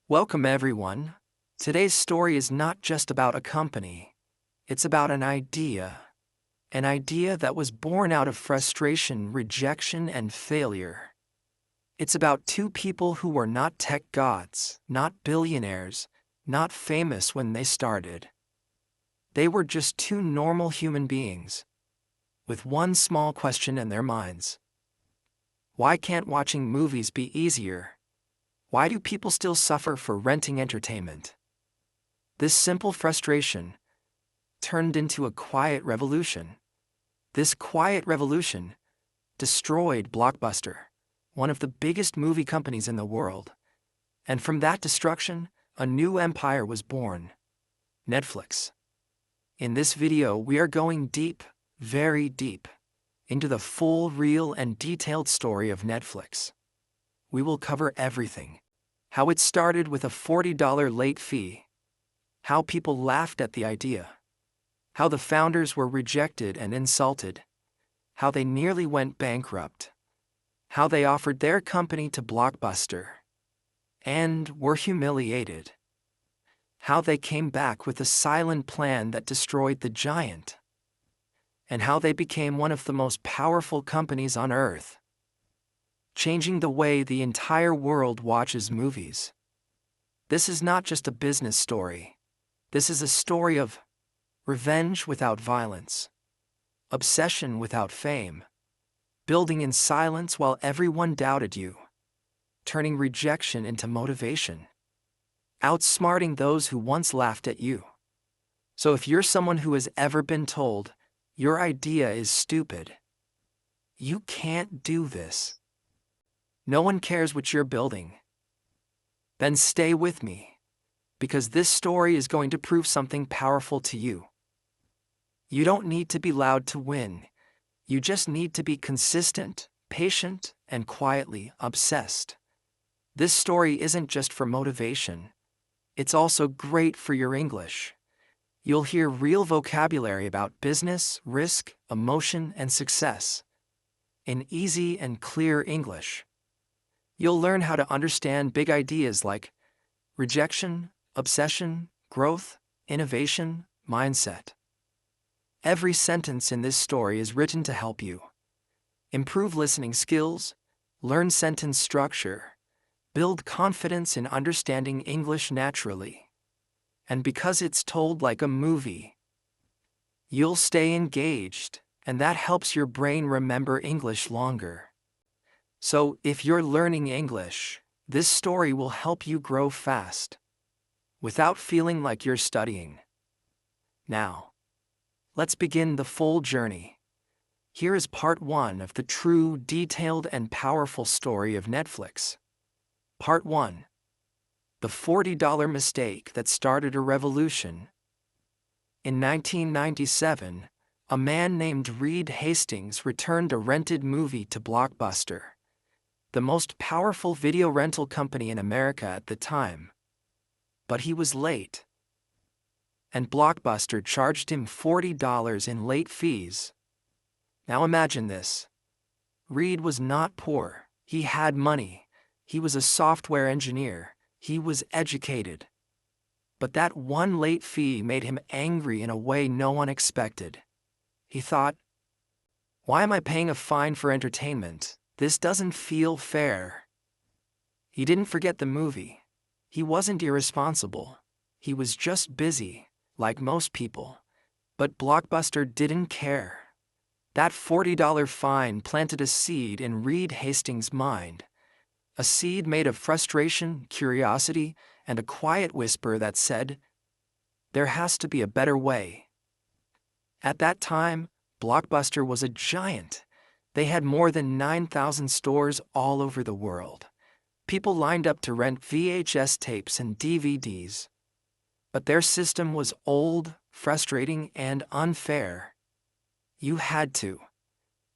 Welcome everyone. Today's story is not just about a company. It's about an idea. An idea that was born out of frustration, rejection, and failure. It's about two people who were not tech gods, not billionaires, not famous when they started. They were just two normal human beings, with one small question in their minds. Why can't watching movies be easier? Why do people still suffer for renting entertainment? This simple frustration turned into a quiet revolution. This quiet revolution destroyed Blockbuster, one of the biggest movie companies in the world. And from that destruction, a new empire was born: Netflix. In this video, we are going deep, very deep, into the full, real, and detailed story of Netflix. We will cover everything. How it started with a $40 late fee. How people laughed at the idea. How the founders were rejected and insulted. How they nearly went bankrupt. How they offered their company to Blockbuster and were humiliated. How they came back with a silent plan that destroyed the giant. And how they became one of the most powerful companies on Earth, changing the way the entire world watches movies. This is not just a business story. This is a story of revenge without violence, obsession without fame, building in silence while everyone doubted you, turning rejection into motivation, outsmarting those who once laughed at you. So if you're someone who has ever been told your idea is stupid, you can't do this, no one cares what you're building, then stay with me, because this story is going to prove something powerful to you. You don't need to be loud to win. You just need to be consistent, patient, and quietly obsessed. This story isn't just for motivation. It's also great for your English. You'll hear real vocabulary about business, risk, emotion, and success in easy and clear English. You'll learn how to understand big ideas like rejection, obsession, growth, innovation, mindset. Every sentence in this story is written to help you improve listening skills, learn sentence structure, build confidence in understanding English naturally. And because it's told like a movie, you'll stay engaged, and that helps your brain remember English longer. So, if you're learning English, this story will help you grow fast, without feeling like you're studying. Now, let's begin the full journey. Here is part 1 of the true, detailed, and powerful story of Netflix. Part 1. The $40 mistake that started a revolution. In 1997, a man named Reed Hastings returned a rented movie to Blockbuster, the most powerful video rental company in America at the time. But he was late, and Blockbuster charged him $40 in late fees. Now imagine this. Reed was not poor. He had money. He was a software engineer. He was educated. But that one late fee made him angry in a way no one expected. He thought, "Why am I paying a fine for entertainment? This doesn't feel fair." He didn't forget the movie. He wasn't irresponsible. He was just busy, like most people. But Blockbuster didn't care. That $40 fine planted a seed in Reed Hastings' mind. A seed made of frustration, curiosity, and a quiet whisper that said, "There has to be a better way." At that time, Blockbuster was a giant. They had more than 9,000 stores all over the world. People lined up to rent VHS tapes and DVDs. But their system was old, frustrating, and unfair. You had to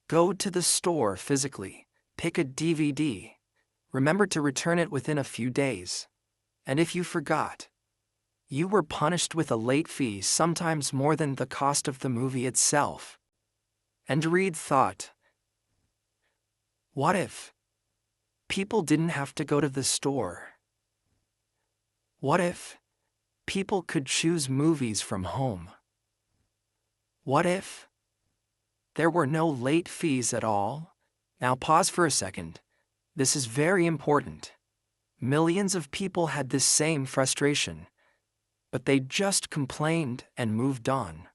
go to the store physically, pick a DVD, remember to return it within a few days. And if you forgot, you were punished with a late fee, sometimes more than the cost of the movie itself. And Reed thought, what if people didn't have to go to the store? What if people could choose movies from home? What if there were no late fees at all? Now pause for a second. This is very important. Millions of people had this same frustration, but they just complained and moved on.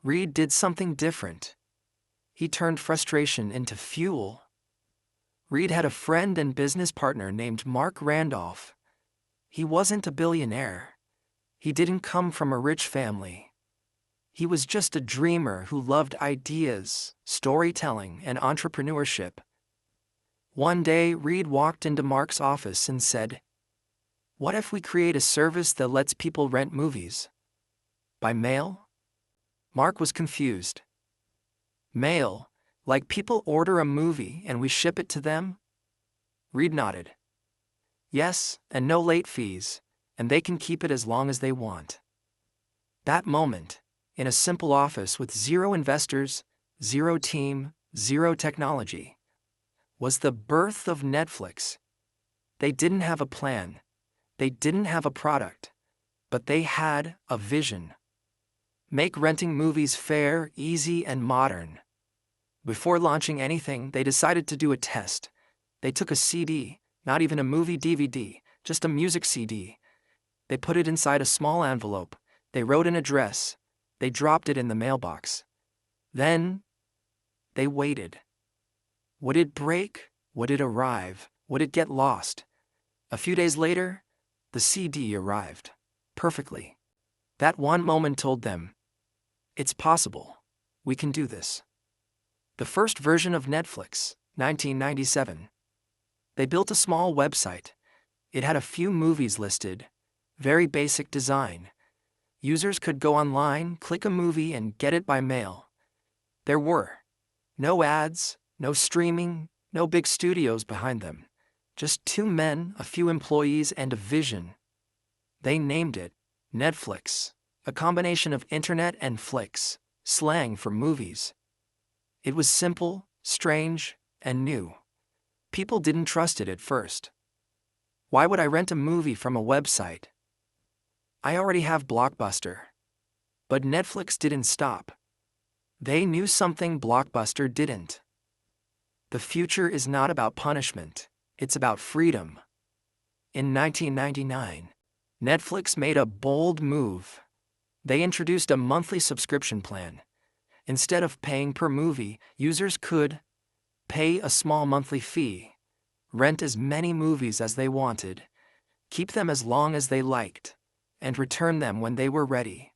Reed did something different. He turned frustration into fuel. Reed had a friend and business partner named Mark Randolph. He wasn't a billionaire. He didn't come from a rich family. He was just a dreamer who loved ideas, storytelling, and entrepreneurship. One day, Reed walked into Mark's office and said, "What if we create a service that lets people rent movies? By mail?" Mark was confused. Mail? Like people order a movie and we ship it to them? Reed nodded. Yes, and no late fees, and they can keep it as long as they want. That moment, in a simple office with 0 investors, 0 team, 0 technology, was the birth of Netflix. They didn't have a plan. They didn't have a product. But they had a vision. Make renting movies fair, easy, and modern. Before launching anything, they decided to do a test. They took a CD, not even a movie DVD, just a music CD. They put it inside a small envelope. They wrote an address. They dropped it in the mailbox. Then, they waited. Would it break? Would it arrive? Would it get lost? A few days later, the CD arrived. Perfectly. That one moment told them, it's possible. We can do this. The first version of Netflix, 1997. They built a small website. It had a few movies listed. Very basic design. Users could go online, click a movie, and get it by mail. There were no ads, no streaming, no big studios behind them. Just 2 men, a few employees, and a vision. They named it Netflix, a combination of internet and flicks, slang for movies. It was simple, strange, and new. People didn't trust it at first. Why would I rent a movie from a website? I already have Blockbuster. But Netflix didn't stop. They knew something Blockbuster didn't. The future is not about punishment, it's about freedom. In 1999, Netflix made a bold move. They introduced a monthly subscription plan. Instead of paying per movie, users could pay a small monthly fee, rent as many movies as they wanted, keep them as long as they liked, and return them when they were ready.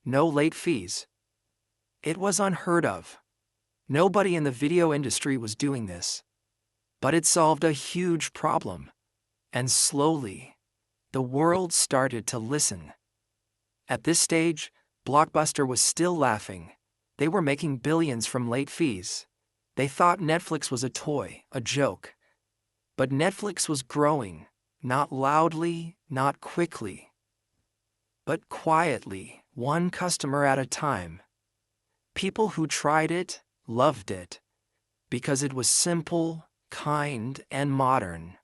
No late fees. It was unheard of. Nobody in the video industry was doing this. But it solved a huge problem. And slowly, the world started to listen. At this stage, Blockbuster was still laughing. They were making billions from late fees. They thought Netflix was a toy, a joke. But Netflix was growing, not loudly, not quickly, but quietly, one customer at a time. People who tried it loved it, because it was simple, kind, and modern.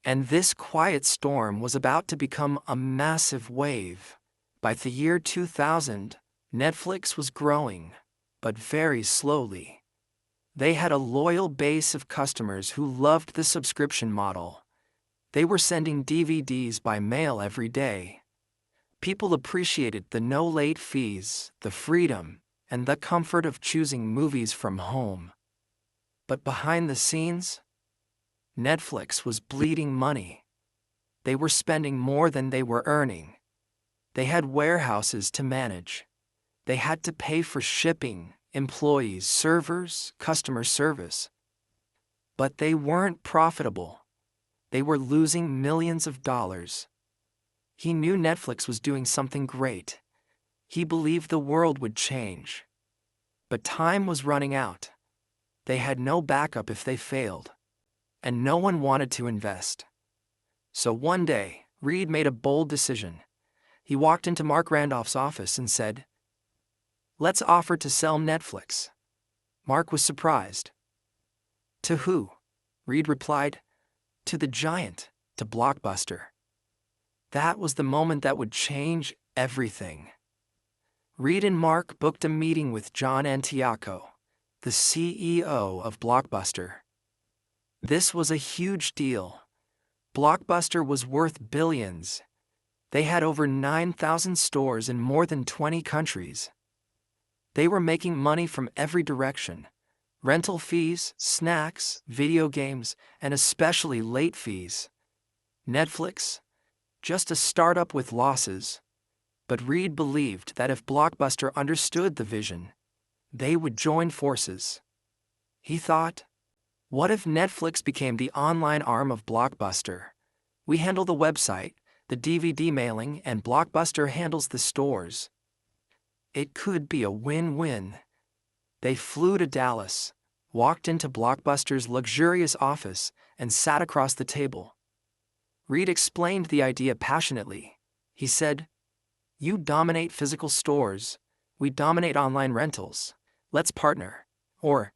And this quiet storm was about to become a massive wave. By the year 2000, Netflix was growing, but very slowly. They had a loyal base of customers who loved the subscription model. They were sending DVDs by mail every day. People appreciated the no late fees, the freedom, and the comfort of choosing movies from home. But behind the scenes, Netflix was bleeding money. They were spending more than they were earning. They had warehouses to manage. They had to pay for shipping, employees, servers, customer service. But they weren't profitable. They were losing millions of dollars. He knew Netflix was doing something great. He believed the world would change. But time was running out. They had no backup if they failed. And no one wanted to invest. So one day, Reed made a bold decision. He walked into Mark Randolph's office and said, "Let's offer to sell Netflix." Mark was surprised. "To who?" Reed replied. "To the giant, to Blockbuster." That was the moment that would change everything. Reed and Mark booked a meeting with John Antioco, the CEO of Blockbuster. This was a huge deal. Blockbuster was worth billions. They had over 9,000 stores in more than 20 countries. They were making money from every direction: rental fees, snacks, video games, and especially late fees. Netflix? Just a startup with losses. But Reed believed that if Blockbuster understood the vision, they would join forces. He thought, what if Netflix became the online arm of Blockbuster? We handle the website, the DVD mailing, and Blockbuster handles the stores. It could be a win-win. They flew to Dallas, walked into Blockbuster's luxurious office, and sat across the table. Reed explained the idea passionately. He said, "You dominate physical stores, we dominate online rentals. Let's partner. Or,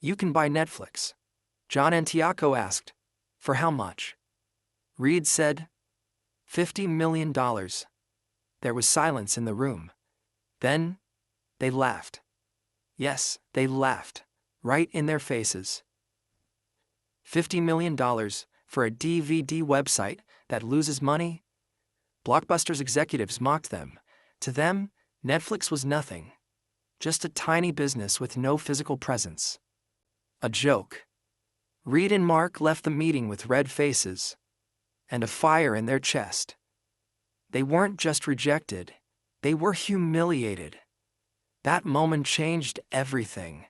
you can buy Netflix." John Antioco asked, "For how much?" Reed said, $50 million. There was silence in the room. Then, they laughed. Yes, they laughed, right in their faces. $50 million for a DVD website that loses money? Blockbuster's executives mocked them. To them, Netflix was nothing. Just a tiny business with no physical presence. A joke. Reed and Mark left the meeting with red faces and a fire in their chest. They weren't just rejected, they were humiliated. That moment changed everything.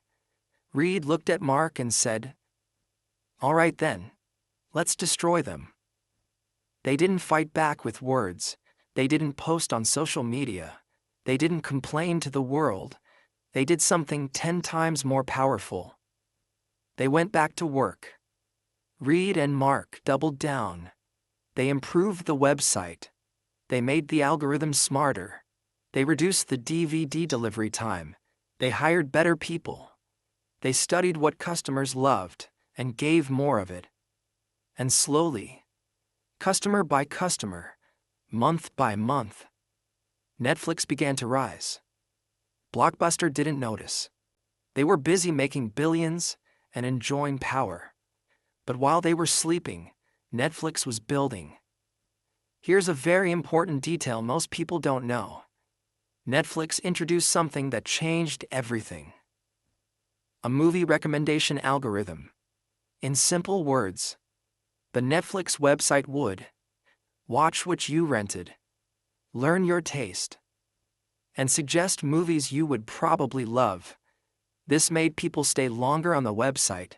Reed looked at Mark and said, "All right then, let's destroy them." They didn't fight back with words. They didn't post on social media. They didn't complain to the world. They did something 10 times more powerful. They went back to work. Reed and Mark doubled down. They improved the website. They made the algorithm smarter. They reduced the DVD delivery time. They hired better people. They studied what customers loved and gave more of it. And slowly, customer by customer, month by month, Netflix began to rise. Blockbuster didn't notice. They were busy making billions and enjoying power. But while they were sleeping, Netflix was building. Here's a very important detail most people don't know. Netflix introduced something that changed everything. A movie recommendation algorithm. In simple words, the Netflix website would watch what you rented, learn your taste, and suggest movies you would probably love. This made people stay longer on the website.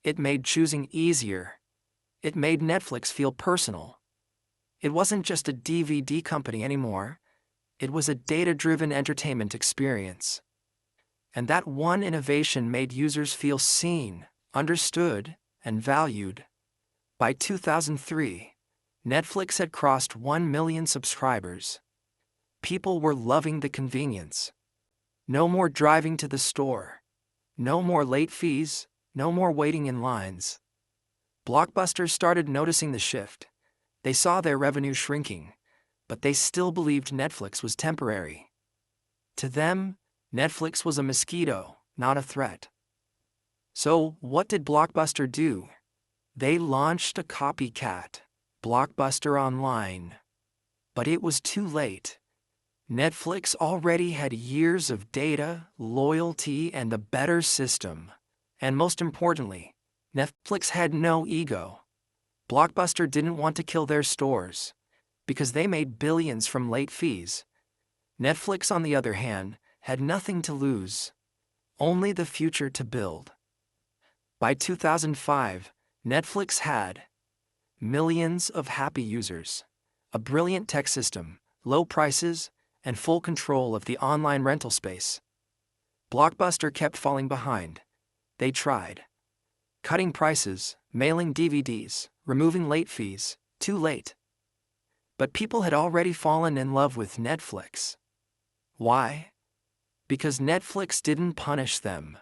It made choosing easier. It made Netflix feel personal. It wasn't just a DVD company anymore. It was a data-driven entertainment experience. And that one innovation made users feel seen, understood, and valued. By 2003, Netflix had crossed 1 million subscribers. People were loving the convenience. No more driving to the store. No more late fees. No more waiting in lines. Blockbuster started noticing the shift. They saw their revenue shrinking, but they still believed Netflix was temporary. To them, Netflix was a mosquito, not a threat. So, what did Blockbuster do? They launched a copycat, Blockbuster Online. But it was too late. Netflix already had years of data, loyalty, and a better system. And most importantly, Netflix had no ego. Blockbuster didn't want to kill their stores, because they made billions from late fees. Netflix, on the other hand, had nothing to lose, only the future to build. By 2005, Netflix had millions of happy users, a brilliant tech system, low prices, and full control of the online rental space. Blockbuster kept falling behind. They tried. Cutting prices, mailing DVDs, removing late fees, too late. But people had already fallen in love with Netflix. Why? Because Netflix didn't punish them.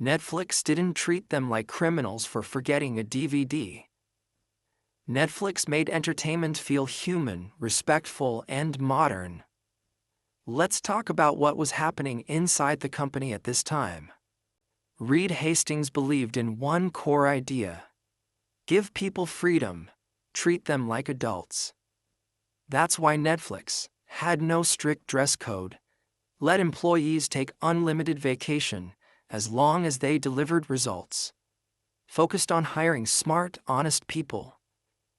Netflix didn't treat them like criminals for forgetting a DVD. Netflix made entertainment feel human, respectful, and modern. Let's talk about what was happening inside the company at this time. Reed Hastings believed in one core idea: give people freedom, treat them like adults. That's why Netflix had no strict dress code, let employees take unlimited vacation as long as they delivered results, focused on hiring smart, honest people,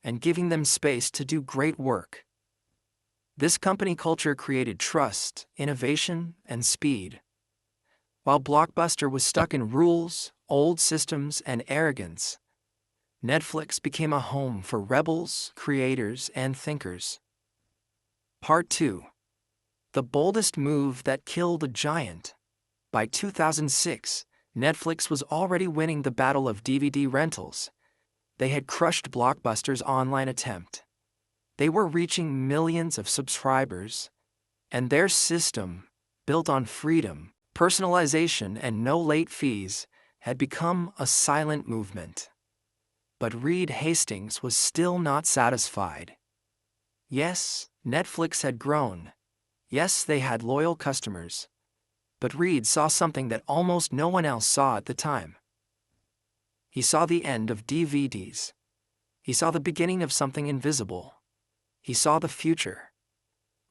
and giving them space to do great work. This company culture created trust, innovation, and speed. While Blockbuster was stuck in rules, old systems, and arrogance, Netflix became a home for rebels, creators, and thinkers. Part 2. The boldest move that killed a giant. By 2006, Netflix was already winning the battle of DVD rentals. They had crushed Blockbuster's online attempt. They were reaching millions of subscribers, and their system, built on freedom, personalization, and no late fees, had become a silent movement. But Reed Hastings was still not satisfied. Yes, Netflix had grown. Yes, they had loyal customers. But Reed saw something that almost no one else saw at the time. He saw the end of DVDs. He saw the beginning of something invisible. He saw the future.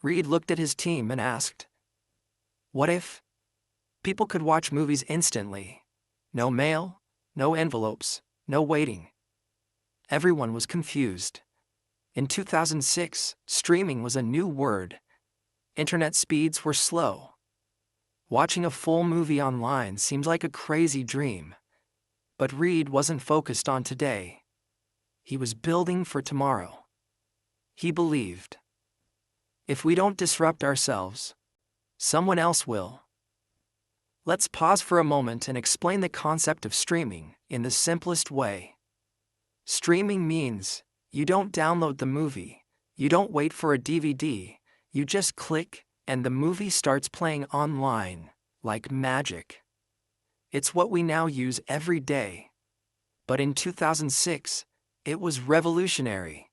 Reed looked at his team and asked, "What if people could watch movies instantly? No mail, no envelopes, no waiting." Everyone was confused. In 2006, streaming was a new word. Internet speeds were slow. Watching a full movie online seemed like a crazy dream. But Reed wasn't focused on today. He was building for tomorrow. He believed, if we don't disrupt ourselves, someone else will. Let's pause for a moment and explain the concept of streaming in the simplest way. Streaming means you don't download the movie, you don't wait for a DVD, you just click and the movie starts playing online, like magic. It's what we now use every day. But in 2006, it was revolutionary.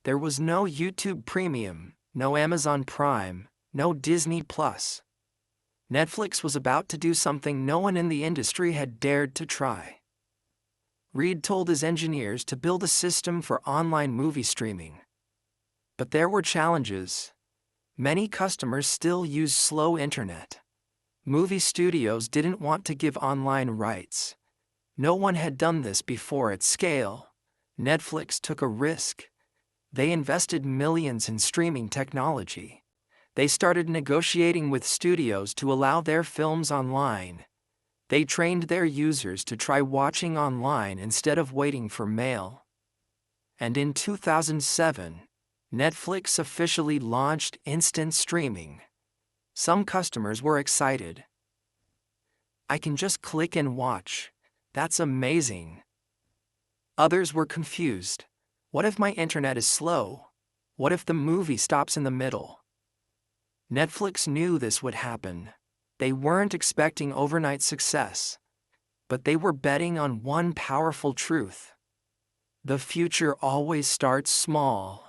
There was no YouTube Premium, no Amazon Prime, no Disney Plus. Netflix was about to do something no one in the industry had dared to try. Reed told his engineers to build a system for online movie streaming. But there were challenges. Many customers still use slow internet. Movie studios didn't want to give online rights. No one had done this before at scale. Netflix took a risk. They invested millions in streaming technology. They started negotiating with studios to allow their films online. They trained their users to try watching online instead of waiting for mail. And in 2007, Netflix officially launched instant streaming. Some customers were excited. "I can just click and watch. That's amazing." Others were confused. What if my internet is slow? What if the movie stops in the middle? Netflix knew this would happen. They weren't expecting overnight success, but they were betting on one powerful truth. The future always starts small.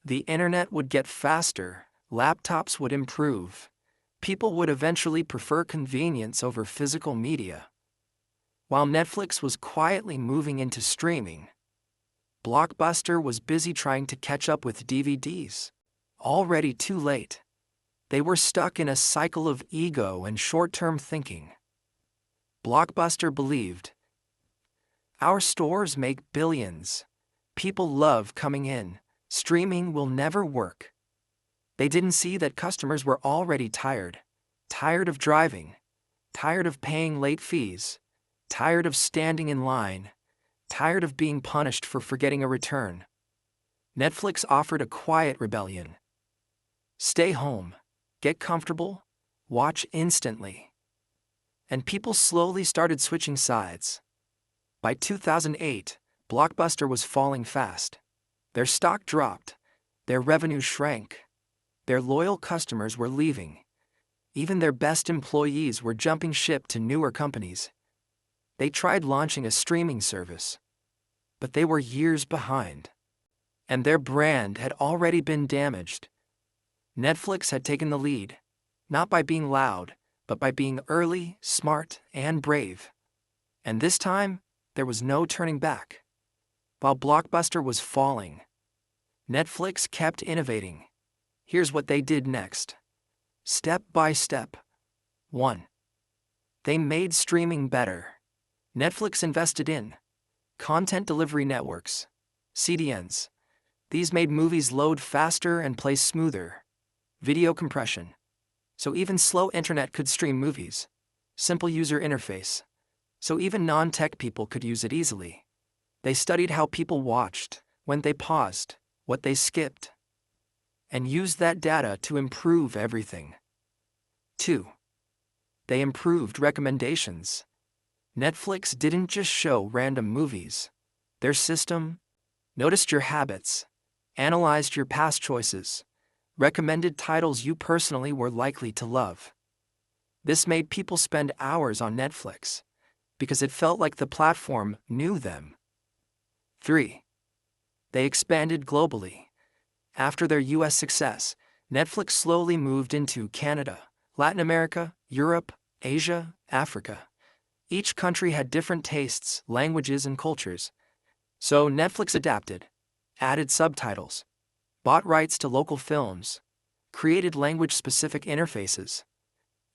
The internet would get faster, laptops would improve. People would eventually prefer convenience over physical media. While Netflix was quietly moving into streaming, Blockbuster was busy trying to catch up with DVDs. Already too late. They were stuck in a cycle of ego and short-term thinking. Blockbuster believed, our stores make billions. People love coming in. Streaming will never work. They didn't see that customers were already tired. Tired of driving. Tired of paying late fees. Tired of standing in line. Tired of being punished for forgetting a return. Netflix offered a quiet rebellion. Stay home, get comfortable, watch instantly. And people slowly started switching sides. By 2008, Blockbuster was falling fast. Their stock dropped, their revenue shrank, their loyal customers were leaving. Even their best employees were jumping ship to newer companies. They tried launching a streaming service, but they were years behind. and their brand had already been damaged. Netflix had taken the lead, not by being loud, but by being early, smart, and brave. And this time, there was no turning back. While Blockbuster was falling, Netflix kept innovating. Here's what they did next. Step by step. 1. They made streaming better. Netflix invested in content delivery networks, CDNs. These made movies load faster and play smoother. Video compression, so even slow internet could stream movies. Simple user interface, so even non-tech people could use it easily. They studied how people watched, when they paused, what they skipped, and used that data to improve everything. 2. They improved recommendations. Netflix didn't just show random movies. Their system noticed your habits, analyzed your past choices, recommended titles you personally were likely to love. This made people spend hours on Netflix because it felt like the platform knew them. 3. They expanded globally. After their US success, Netflix slowly moved into Canada, Latin America, Europe, Asia, Africa. Each country had different tastes, languages, and cultures. So Netflix adapted, added subtitles, bought rights to local films, created language-specific interfaces.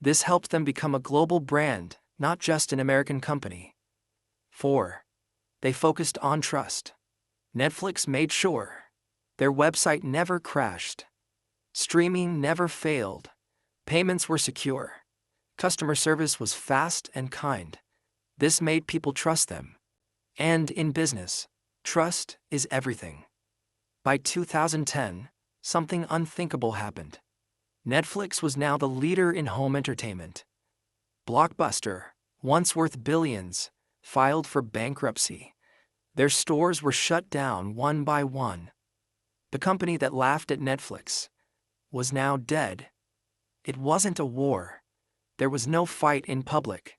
This helped them become a global brand, not just an American company. 4. They focused on trust. Netflix made sure their website never crashed, streaming never failed, payments were secure, customer service was fast and kind. This made people trust them. And in business, trust is everything. By 2010, something unthinkable happened. Netflix was now the leader in home entertainment. Blockbuster, once worth billions, filed for bankruptcy. Their stores were shut down one by one. The company that laughed at Netflix was now dead. It wasn't a war. There was no fight in public.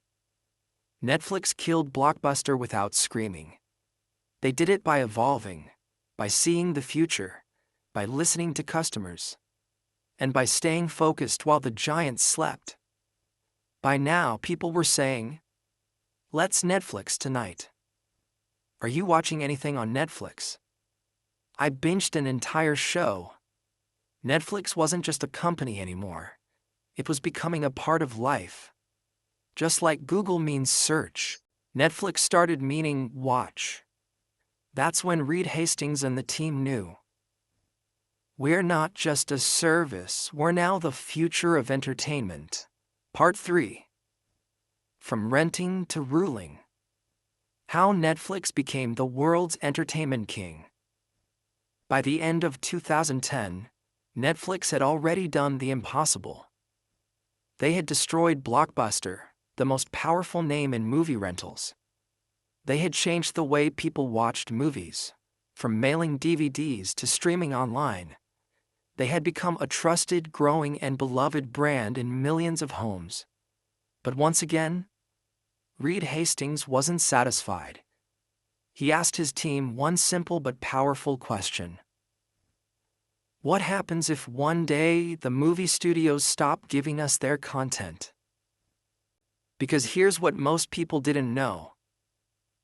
Netflix killed Blockbuster without screaming. They did it by evolving, by seeing the future, by listening to customers, and by staying focused while the giants slept. By now, people were saying, "Let's Netflix tonight." Are you watching anything on Netflix? I binged an entire show. Netflix wasn't just a company anymore. It was becoming a part of life. Just like Google means search, Netflix started meaning watch. That's when Reed Hastings and the team knew. We're not just a service, we're now the future of entertainment. Part 3. From renting to ruling. How Netflix became the world's entertainment king. By the end of 2010, Netflix had already done the impossible. They had destroyed Blockbuster, the most powerful name in movie rentals. They had changed the way people watched movies, from mailing DVDs to streaming online. They had become a trusted, growing, and beloved brand in millions of homes. But once again, Reed Hastings wasn't satisfied. He asked his team one simple but powerful question. What happens if one day the movie studios stop giving us their content? Because here's what most people didn't know.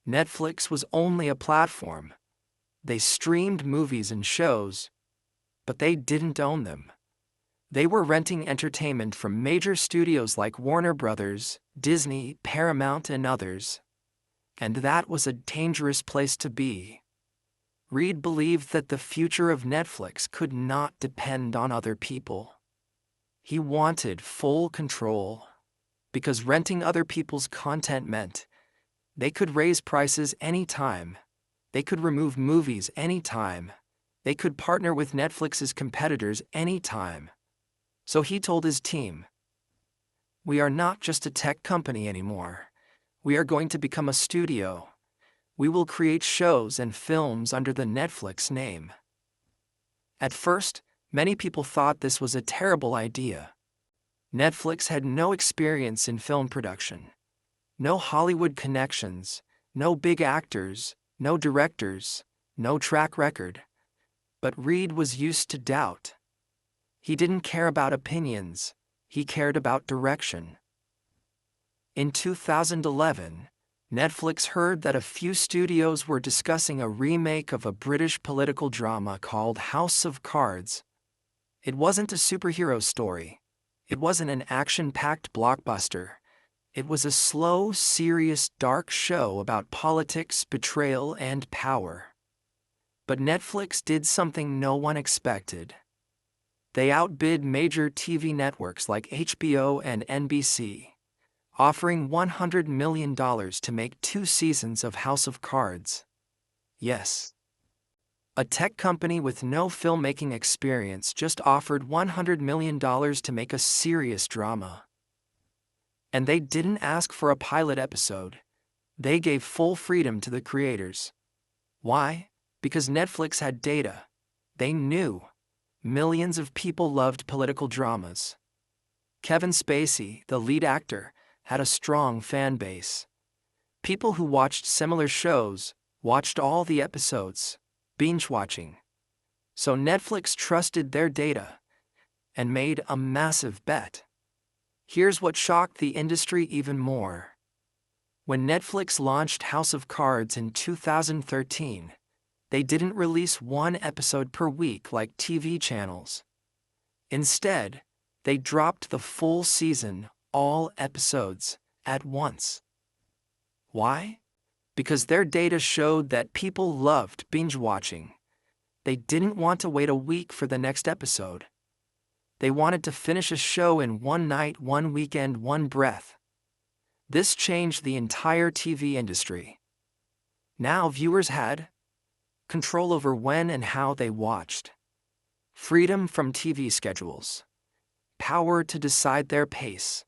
Netflix was only a platform. They streamed movies and shows, but they didn't own them. They were renting entertainment from major studios like Warner Brothers, Disney, Paramount, and others. And that was a dangerous place to be. Reed believed that the future of Netflix could not depend on other people. He wanted full control, because renting other people's content meant they could raise prices anytime, they could remove movies anytime, they could partner with Netflix's competitors anytime. So he told his team, "We are not just a tech company anymore. We are going to become a studio. We will create shows and films under the Netflix name." At first, many people thought this was a terrible idea. Netflix had no experience in film production, no Hollywood connections, no big actors, no directors, no track record. But Reed was used to doubt. He didn't care about opinions, he cared about direction. In 2011, Netflix heard that a few studios were discussing a remake of a British political drama called House of Cards. It wasn't a superhero story. It wasn't an action-packed blockbuster. It was a slow, serious, dark show about politics, betrayal, and power. But Netflix did something no one expected. They outbid major TV networks like HBO and NBC, offering $100 million to make 2 seasons of House of Cards. Yes. A tech company with no filmmaking experience just offered $100 million to make a serious drama. And they didn't ask for a pilot episode. They gave full freedom to the creators. Why? Because Netflix had data. They knew. Millions of people loved political dramas. Kevin Spacey, the lead actor, had a strong fan base. People who watched similar shows watched all the episodes, binge-watching. So Netflix trusted their data and made a massive bet. Here's what shocked the industry even more. When Netflix launched House of Cards in 2013, they didn't release one episode per week like TV channels. Instead, they dropped the full season, all episodes, at once. Why? Because their data showed that people loved binge-watching. They didn't want to wait a week for the next episode. They wanted to finish a show in one night, one weekend, one breath. This changed the entire TV industry. Now viewers had control over when and how they watched. Freedom from TV schedules. Power to decide their pace.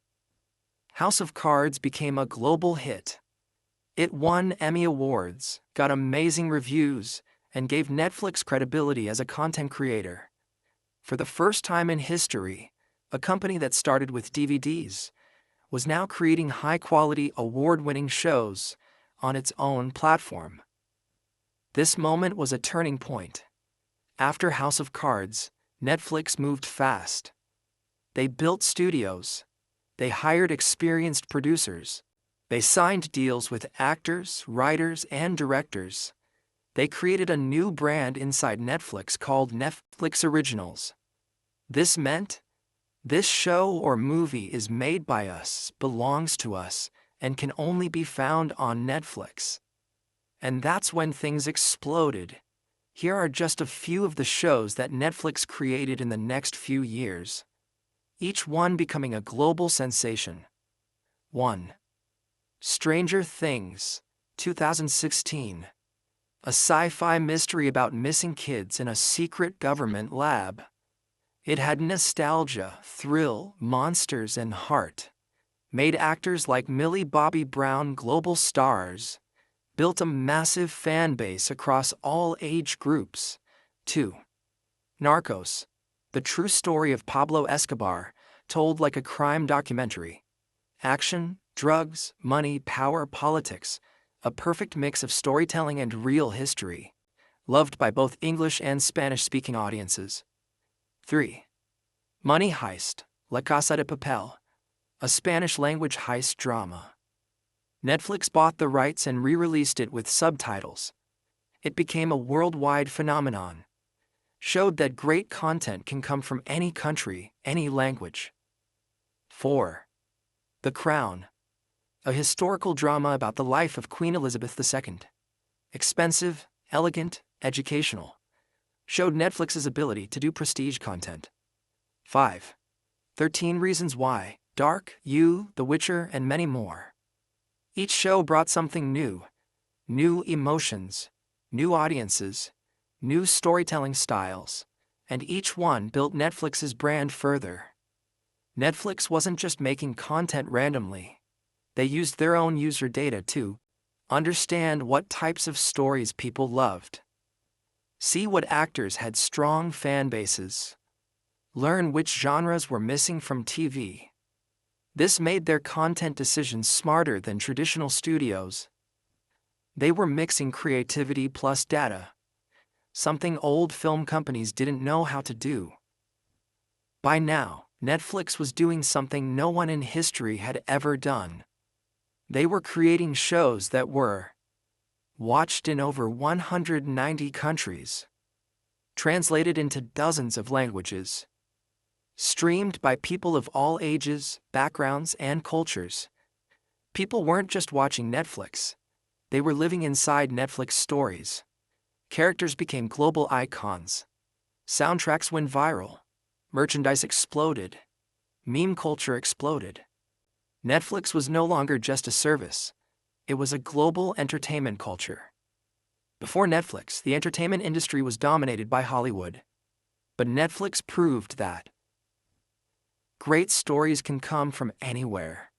House of Cards became a global hit. It won Emmy Awards, got amazing reviews, and gave Netflix credibility as a content creator. For the first time in history, a company that started with DVDs was now creating high-quality, award-winning shows on its own platform. This moment was a turning point. After House of Cards, Netflix moved fast. They built studios. They hired experienced producers. They signed deals with actors, writers, and directors. They created a new brand inside Netflix called Netflix Originals. This meant, this show or movie is made by us, belongs to us, and can only be found on Netflix. And that's when things exploded. Here are just a few of the shows that Netflix created in the next few years, each one becoming a global sensation. 1. Stranger Things, 2016. A sci-fi mystery about missing kids in a secret government lab. It had nostalgia, thrill, monsters, and heart. Made actors like Millie Bobby Brown global stars. Built a massive fan base across all age groups. 2. Narcos, the true story of Pablo Escobar, told like a crime documentary. Action, drugs, money, power, politics, a perfect mix of storytelling and real history. Loved by both English and Spanish-speaking audiences. 3. Money Heist, La Casa de Papel, a Spanish-language heist drama. Netflix bought the rights and re-released it with subtitles. It became a worldwide phenomenon. Showed that great content can come from any country, any language. 4. The Crown, a historical drama about the life of Queen Elizabeth II. Expensive, elegant, educational. Showed Netflix's ability to do prestige content. 5. 13 Reasons Why, Dark, You, The Witcher, and many more. Each show brought something new. New emotions, new audiences, new storytelling styles, and each one built Netflix's brand further. Netflix wasn't just making content randomly. They used their own user data to understand what types of stories people loved. See what actors had strong fan bases. Learn which genres were missing from TV. This made their content decisions smarter than traditional studios. They were mixing creativity plus data. something old film companies didn't know how to do. By now, Netflix was doing something no one in history had ever done. They were creating shows that were watched in over 190 countries, translated into dozens of languages, streamed by people of all ages, backgrounds, and cultures. People weren't just watching Netflix, they were living inside Netflix stories. Characters became global icons. Soundtracks went viral. Merchandise exploded. Meme culture exploded. Netflix was no longer just a service. It was a global entertainment culture. Before Netflix, the entertainment industry was dominated by Hollywood. But Netflix proved that great stories can come from anywhere.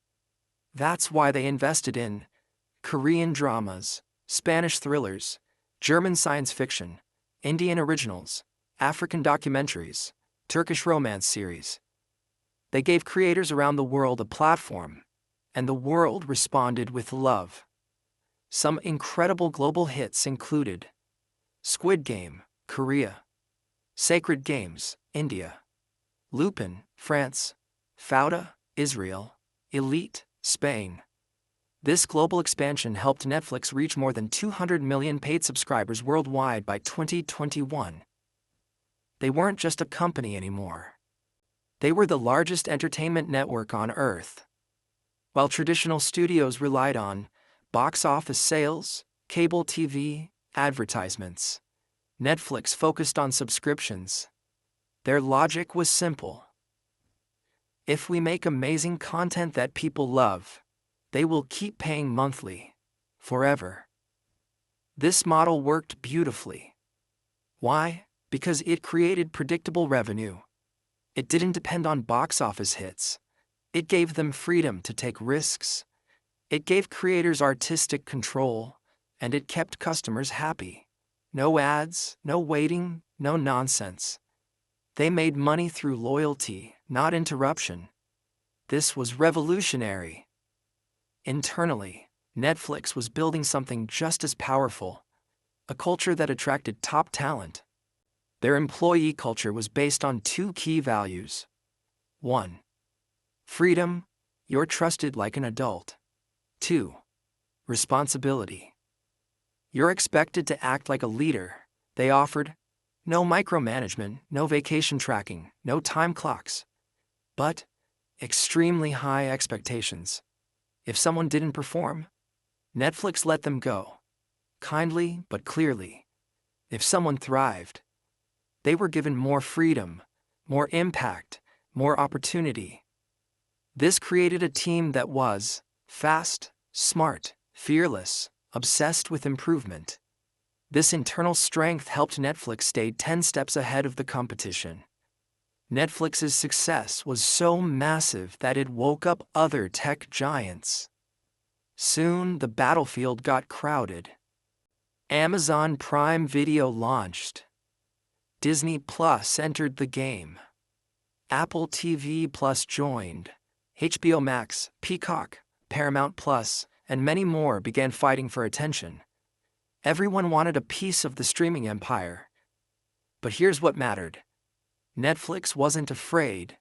That's why they invested in Korean dramas, Spanish thrillers, German science fiction, Indian originals, African documentaries, Turkish romance series. They gave creators around the world a platform, and the world responded with love. Some incredible global hits included Squid Game, Korea; Sacred Games, India; Lupin, France; Fauda, Israel; Elite, Spain. This global expansion helped Netflix reach more than 200 million paid subscribers worldwide by 2021. They weren't just a company anymore. They were the largest entertainment network on Earth. While traditional studios relied on box office sales, cable TV, advertisements, Netflix focused on subscriptions. Their logic was simple. If we make amazing content that people love, they will keep paying monthly, forever. This model worked beautifully. Why? Because it created predictable revenue. It didn't depend on box office hits. It gave them freedom to take risks. It gave creators artistic control, and it kept customers happy. No ads, no waiting, no nonsense. They made money through loyalty, not interruption. This was revolutionary. Internally, Netflix was building something just as powerful, a culture that attracted top talent. Their employee culture was based on two key values. 1. Freedom, you're trusted like an adult. 2. Responsibility. You're expected to act like a leader. They offered no micromanagement, no vacation tracking, no time clocks, but extremely high expectations. If someone didn't perform, Netflix let them go, kindly but clearly. If someone thrived, they were given more freedom, more impact, more opportunity. This created a team that was fast, smart, fearless, obsessed with improvement. This internal strength helped Netflix stay 10 steps ahead of the competition. Netflix's success was so massive that it woke up other tech giants. Soon, the battlefield got crowded. Amazon Prime Video launched. Disney Plus entered the game. Apple TV Plus joined. HBO Max, Peacock, Paramount Plus, and many more began fighting for attention. Everyone wanted a piece of the streaming empire. But here's what mattered. Netflix wasn't afraid.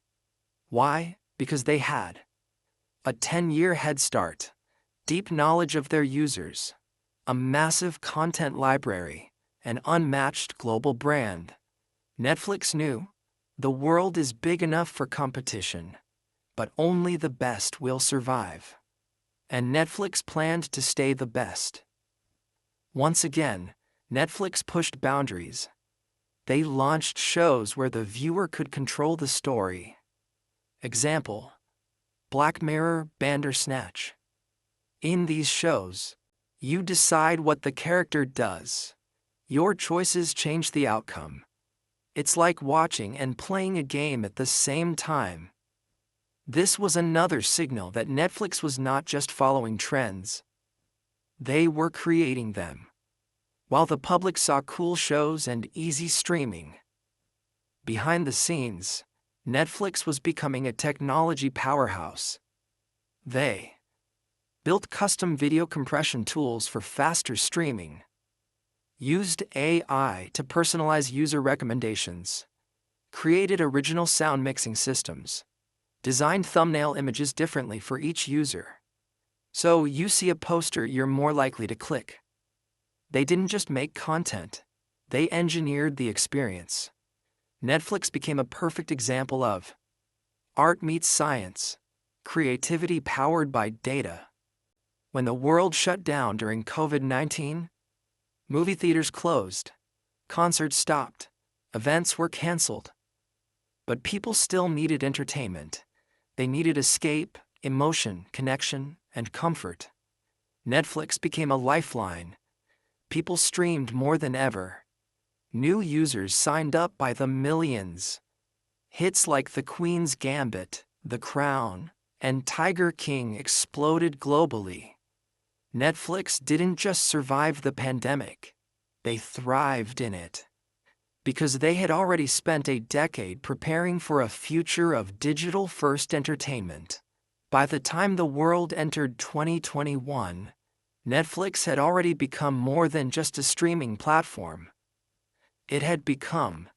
Why? Because they had a 10-year head start, deep knowledge of their users, a massive content library, an unmatched global brand. Netflix knew the world is big enough for competition, but only the best will survive. And Netflix planned to stay the best. Once again, Netflix pushed boundaries. They launched shows where the viewer could control the story. Example: Black Mirror, Bandersnatch. In these shows, you decide what the character does. Your choices change the outcome. It's like watching and playing a game at the same time. This was another signal that Netflix was not just following trends. They were creating them. While the public saw cool shows and easy streaming, behind the scenes, Netflix was becoming a technology powerhouse. They built custom video compression tools for faster streaming, used AI to personalize user recommendations, created original sound mixing systems, designed thumbnail images differently for each user. So you see a poster, you're more likely to click. They didn't just make content, they engineered the experience. Netflix became a perfect example of art meets science, creativity powered by data. When the world shut down during COVID-19, movie theaters closed, concerts stopped, events were canceled. But people still needed entertainment. They needed escape, emotion, connection, and comfort. Netflix became a lifeline. People streamed more than ever. New users signed up by the millions. Hits like The Queen's Gambit, The Crown, and Tiger King exploded globally. Netflix didn't just survive the pandemic, they thrived in it. Because they had already spent a decade preparing for a future of digital-first entertainment. By the time the world entered 2021, Netflix had already become more than just a streaming platform. It had become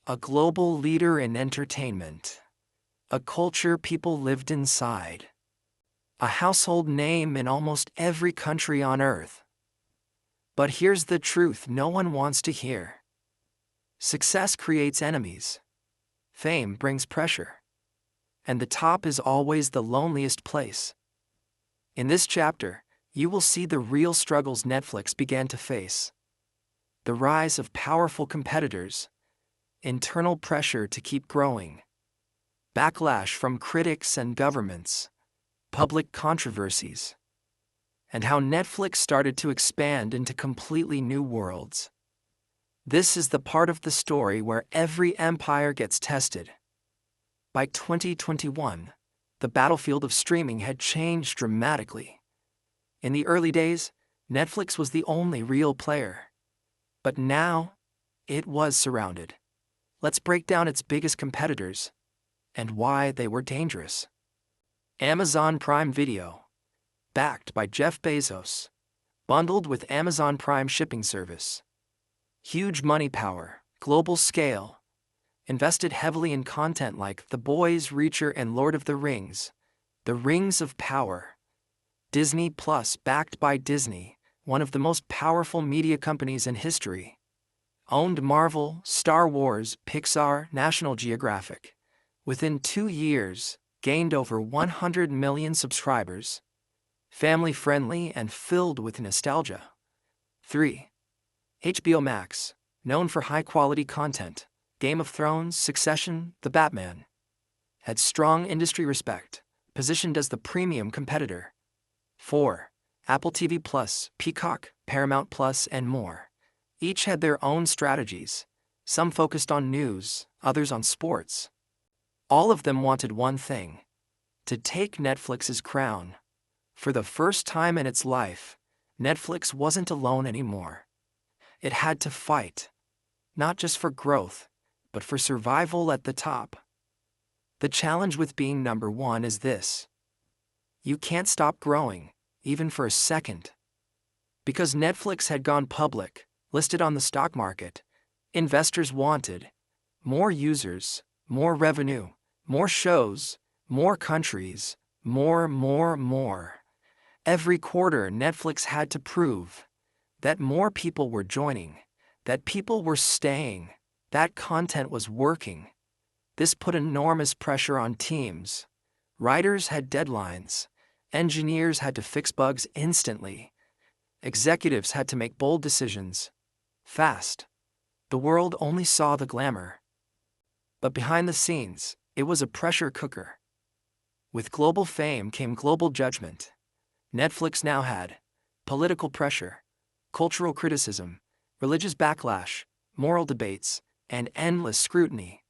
a global leader in entertainment, a culture people lived inside, a household name in almost every country on Earth. But here's the truth no one wants to hear. Success creates enemies. Fame brings pressure. And the top is always the loneliest place. In this chapter, you will see the real struggles Netflix began to face. The rise of powerful competitors, internal pressure to keep growing, backlash from critics and governments, public controversies, and how Netflix started to expand into completely new worlds. This is the part of the story where every empire gets tested. By 2021, the battlefield of streaming had changed dramatically. In the early days, Netflix was the only real player. But now, it was surrounded. Let's break down its biggest competitors and why they were dangerous. Amazon Prime Video, backed by Jeff Bezos, bundled with Amazon Prime shipping service. Huge money power, global scale, invested heavily in content like The Boys, Reacher, and Lord of the Rings, The Rings of Power. Disney Plus, backed by Disney, one of the most powerful media companies in history. Owned Marvel, Star Wars, Pixar, National Geographic. Within 2 years, gained over 100 million subscribers. Family-friendly and filled with nostalgia. 3. HBO Max, known for high-quality content. Game of Thrones, Succession, The Batman. Had strong industry respect, positioned as the premium competitor. 4. Apple TV Plus, Peacock, Paramount Plus, and more. Each had their own strategies. Some focused on news, others on sports. All of them wanted one thing: to take Netflix's crown. For the first time in its life, Netflix wasn't alone anymore. It had to fight, not just for growth, but for survival at the top. The challenge with being number one is this: you can't stop growing, even for a second. Because Netflix had gone public, listed on the stock market, investors wanted more users, more revenue, more shows, more countries, more. Every quarter, Netflix had to prove that more people were joining, that people were staying, that content was working. This put enormous pressure on teams. Writers had deadlines. Engineers had to fix bugs instantly. Executives had to make bold decisions. Fast. The world only saw the glamour. But behind the scenes, it was a pressure cooker. With global fame came global judgment. Netflix now had political pressure, cultural criticism, religious backlash, moral debates, and endless scrutiny.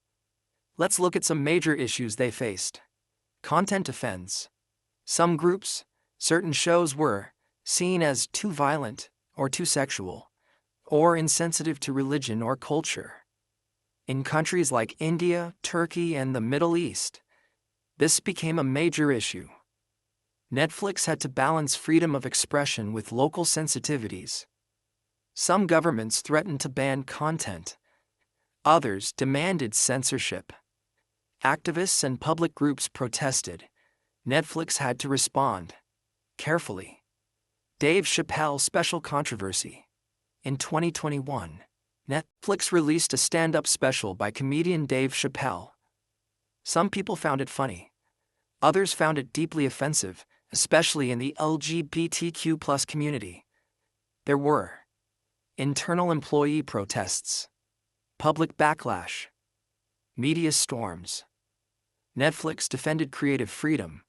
Let's look at some major issues they faced. Content offense. Some groups, certain shows were seen as too violent or too sexual, or insensitive to religion or culture. In countries like India, Turkey, and the Middle East, this became a major issue. Netflix had to balance freedom of expression with local sensitivities. Some governments threatened to ban content. Others demanded censorship. Activists and public groups protested. Netflix had to respond carefully. Dave Chappelle special controversy. In 2021, Netflix released a stand-up special by comedian Dave Chappelle. Some people found it funny. Others found it deeply offensive, especially in the LGBTQ+ community. There were internal employee protests, public backlash, media storms. Netflix defended creative freedom,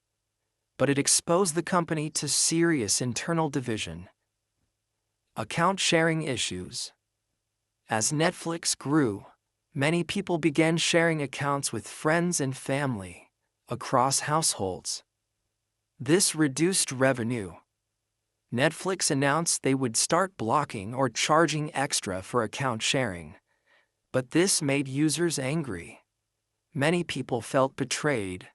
but it exposed the company to serious internal division. Account sharing issues. As Netflix grew, many people began sharing accounts with friends and family across households. This reduced revenue. Netflix announced they would start blocking or charging extra for account sharing, but this made users angry. Many people felt betrayed.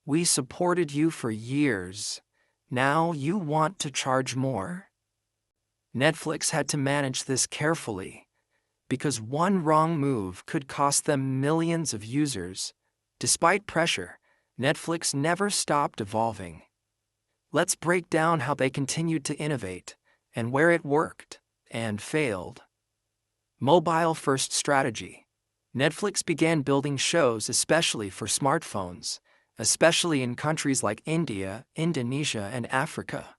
We supported you for years. Now you want to charge more? Netflix had to manage this carefully, because one wrong move could cost them millions of users. Despite pressure, Netflix never stopped evolving. Let's break down how they continued to innovate, and where it worked and failed. Mobile-first strategy. Netflix began building shows especially for smartphones, especially in countries like India, Indonesia, and Africa.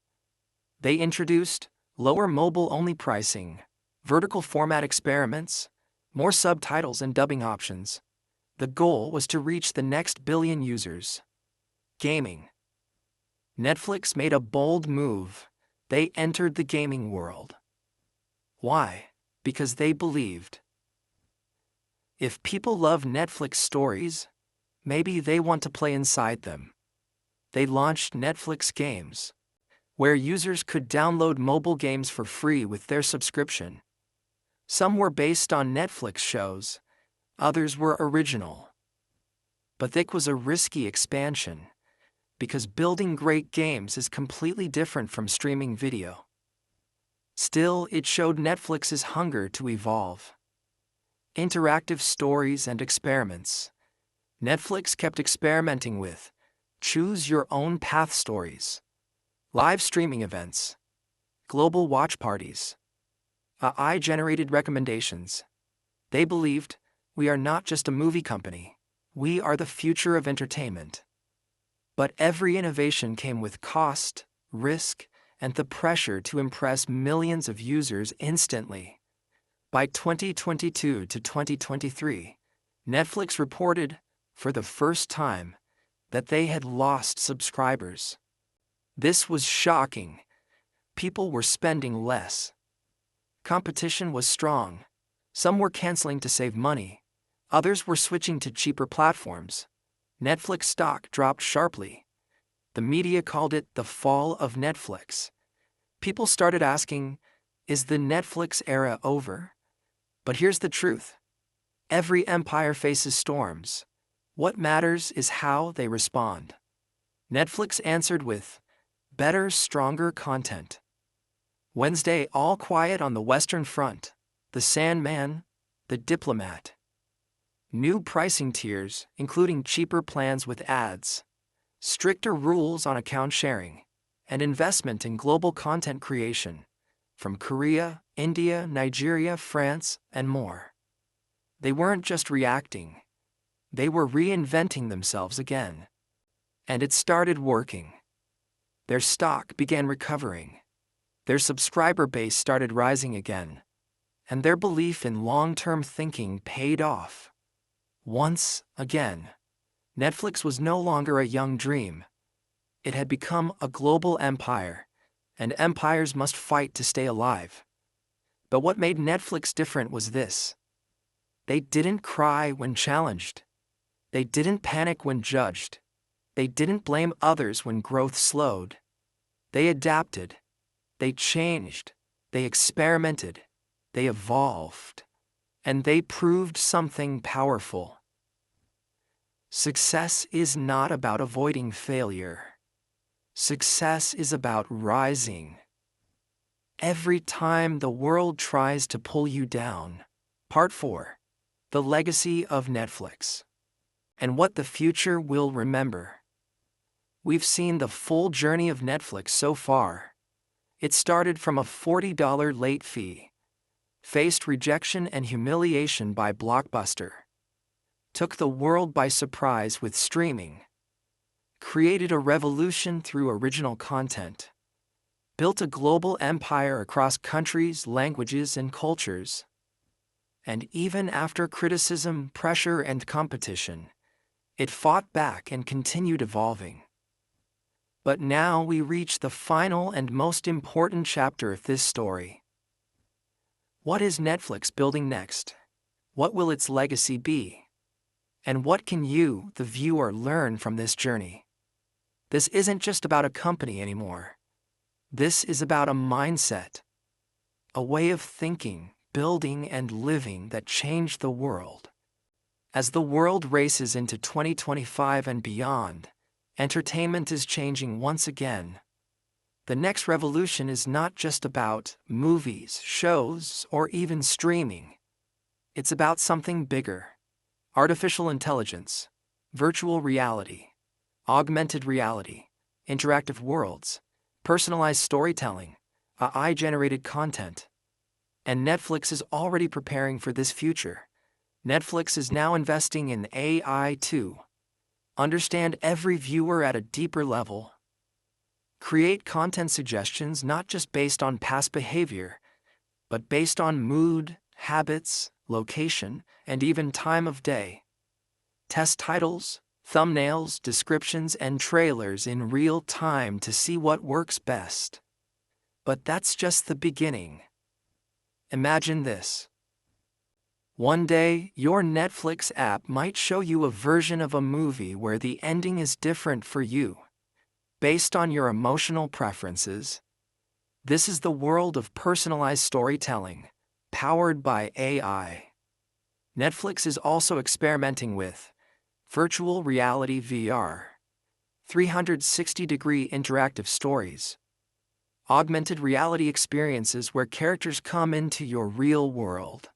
They introduced lower mobile-only pricing, vertical format experiments, more subtitles and dubbing options. The goal was to reach the next billion users. Gaming. Netflix made a bold move. They entered the gaming world. Why? Because they believed, if people love Netflix stories, maybe they want to play inside them. They launched Netflix Games, where users could download mobile games for free with their subscription. Some were based on Netflix shows, others were original. But that was a risky expansion, because building great games is completely different from streaming video. Still, it showed Netflix's hunger to evolve. Interactive stories and experiments. Netflix kept experimenting with choose-your-own-path stories, live streaming events, global watch parties, AI-generated recommendations. They believed, we are not just a movie company, we are the future of entertainment. But every innovation came with cost, risk, and the pressure to impress millions of users instantly. By 2022 to 2023, Netflix reported, for the first time, that they had lost subscribers. This was shocking. People were spending less. Competition was strong. Some were canceling to save money. Others were switching to cheaper platforms. Netflix stock dropped sharply. The media called it the fall of Netflix. People started asking, is the Netflix era over? But here's the truth. Every empire faces storms. What matters is how they respond. Netflix answered with better, stronger content. Wednesday, All Quiet on the Western Front, The Sandman, The Diplomat. New pricing tiers, including cheaper plans with ads, stricter rules on account sharing, and investment in global content creation, from Korea, India, Nigeria, France, and more. They weren't just reacting. They were reinventing themselves again. And it started working. Their stock began recovering. Their subscriber base started rising again. And their belief in long-term thinking paid off. Once again, Netflix was no longer a young dream. It had become a global empire, and empires must fight to stay alive. But what made Netflix different was this. They didn't cry when challenged. They didn't panic when judged. They didn't blame others when growth slowed. They adapted. They changed. They experimented. They evolved. And they proved something powerful. Success is not about avoiding failure. Success is about rising. every time the world tries to pull you down. Part 4. The Legacy of Netflix. And what the future will remember. We've seen the full journey of Netflix so far. It started from a $40 late fee, faced rejection and humiliation by Blockbuster, took the world by surprise with streaming, created a revolution through original content, built a global empire across countries, languages, and cultures. And even after criticism, pressure, and competition, it fought back and continued evolving. But now we reach the final and most important chapter of this story. What is Netflix building next? What will its legacy be? And what can you, the viewer, learn from this journey? This isn't just about a company anymore. This is about a mindset, a way of thinking, building, and living that changed the world. As the world races into 2025 and beyond, entertainment is changing once again. The next revolution is not just about movies, shows, or even streaming. It's about something bigger: artificial intelligence, virtual reality, augmented reality, interactive worlds, personalized storytelling, AI-generated content. And Netflix is already preparing for this future. Netflix is now investing in AI to understand every viewer at a deeper level, create content suggestions not just based on past behavior, but based on mood, habits, location, and even time of day. Test titles, thumbnails, descriptions, and trailers in real time to see what works best. But that's just the beginning. Imagine this. One day, your Netflix app might show you a version of a movie where the ending is different for you, based on your emotional preferences. This is the world of personalized storytelling, powered by AI. Netflix is also experimenting with virtual reality VR, 360-degree interactive stories, augmented reality experiences where characters come into your real world.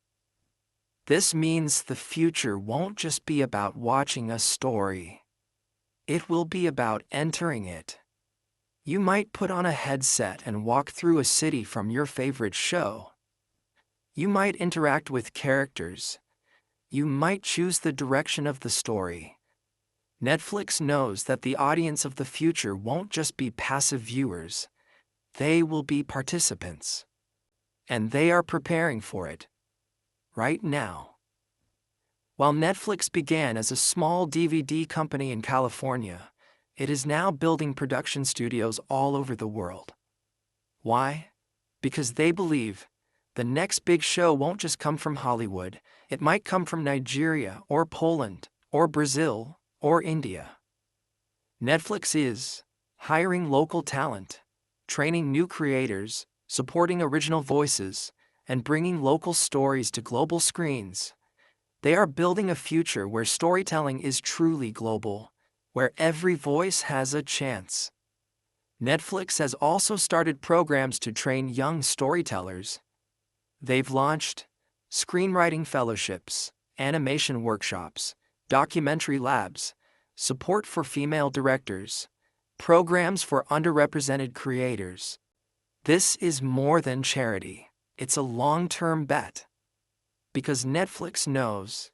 This means the future won't just be about watching a story. It will be about entering it. You might put on a headset and walk through a city from your favorite show. You might interact with characters. You might choose the direction of the story. Netflix knows that the audience of the future won't just be passive viewers. They will be participants. And they are preparing for it right now. While Netflix began as a small DVD company in California, it is now building production studios all over the world. Why? Because they believe the next big show won't just come from Hollywood, it might come from Nigeria or Poland or Brazil or India. Netflix is hiring local talent, training new creators, supporting original voices, and bringing local stories to global screens. They are building a future where storytelling is truly global, where every voice has a chance. Netflix has also started programs to train young storytellers. They've launched screenwriting fellowships, animation workshops, documentary labs, support for female directors, programs for underrepresented creators. This is more than charity. It's a long-term bet. Because Netflix knows,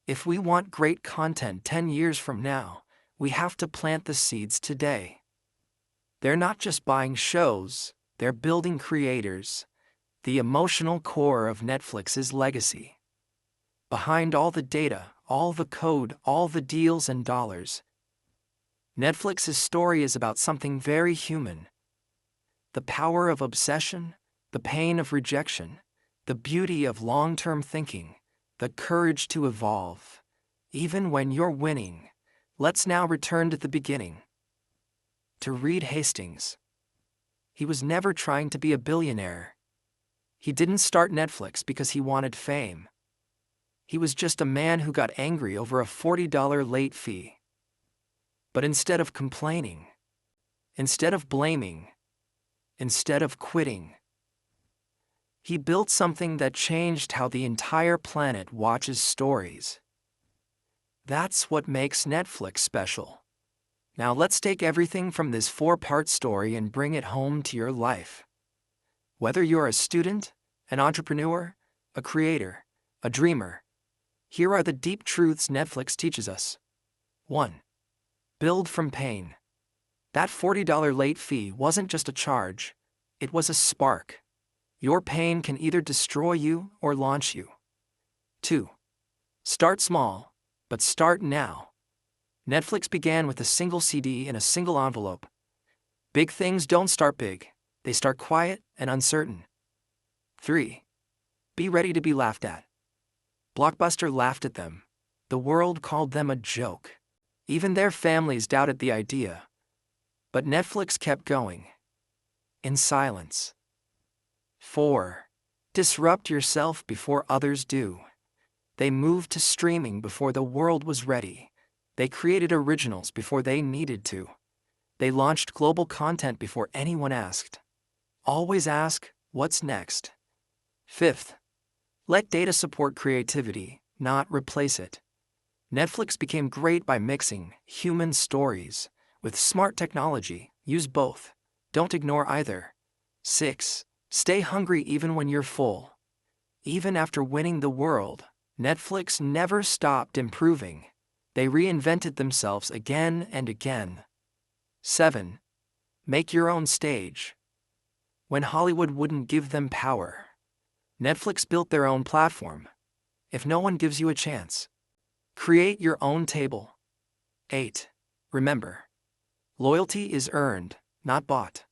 if we want great content 10 years from now, we have to plant the seeds today. They're not just buying shows, they're building creators, the emotional core of Netflix's legacy. Behind all the data, all the code, all the deals and dollars, Netflix's story is about something very human. The power of obsession, the pain of rejection, the beauty of long-term thinking, the courage to evolve. Even when you're winning, let's now return to the beginning. To Reed Hastings. He was never trying to be a billionaire. He didn't start Netflix because he wanted fame. He was just a man who got angry over a $40 late fee. But instead of complaining, instead of blaming, instead of quitting. He built something that changed how the entire planet watches stories. That's what makes Netflix special. Now let's take everything from this 4-part story and bring it home to your life. Whether you're a student, an entrepreneur, a creator, a dreamer, here are the deep truths Netflix teaches us. 1. Build from pain. That $40 late fee wasn't just a charge, it was a spark. Your pain can either destroy you or launch you. 2. Start small, but start now. Netflix began with a single CD in a single envelope. Big things don't start big, they start quiet and uncertain. 3. Be ready to be laughed at. Blockbuster laughed at them. The world called them a joke. Even their families doubted the idea. But Netflix kept going. In silence. 4. Disrupt yourself before others do. They moved to streaming before the world was ready. They created originals before they needed to. They launched global content before anyone asked. Always ask, what's next? 5th, let data support creativity, not replace it. Netflix became great by mixing human stories with smart technology. Use both. Don't ignore either. 6. Stay hungry even when you're full. Even after winning the world, Netflix never stopped improving. They reinvented themselves again and again. 7. Make your own stage. When Hollywood wouldn't give them power, Netflix built their own platform. If no one gives you a chance, create your own table. 8. Remember, loyalty is earned, not bought.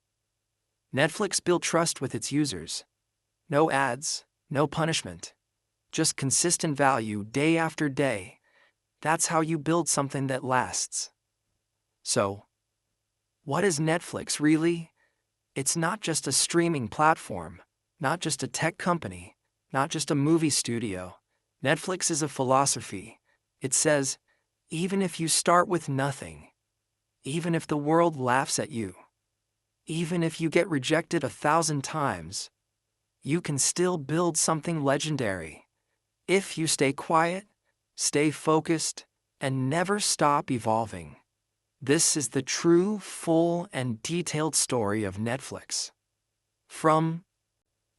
Netflix built trust with its users. No ads, no punishment. Just consistent value day after day. That's how you build something that lasts. So, what is Netflix really? It's not just a streaming platform, not just a tech company, not just a movie studio. Netflix is a philosophy. It says, even if you start with nothing, even if the world laughs at you, even if you get rejected 1,000 times, you can still build something legendary. If you stay quiet, stay focused, and never stop evolving. This is the true, full, and detailed story of Netflix. From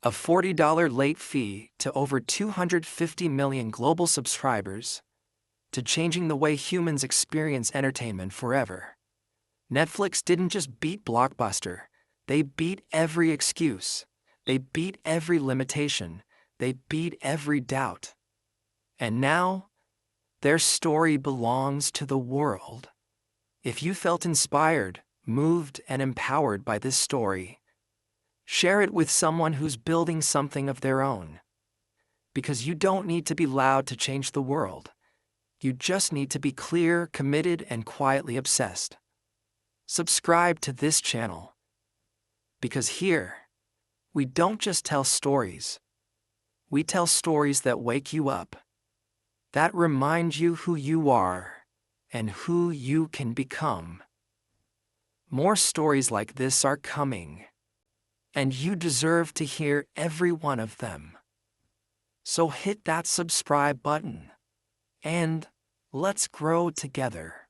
a $40 late fee to over 250 million global subscribers, to changing the way humans experience entertainment forever. Netflix didn't just beat Blockbuster, they beat every excuse, they beat every limitation, they beat every doubt. And now, their story belongs to the world. If you felt inspired, moved, and empowered by this story, share it with someone who's building something of their own. Because you don't need to be loud to change the world. You just need to be clear, committed, and quietly obsessed. Subscribe to this channel. Because here, we don't just tell stories. We tell stories that wake you up, that remind you who you are and who you can become. More stories like this are coming, and you deserve to hear every one of them. So hit that subscribe button, and let's grow together.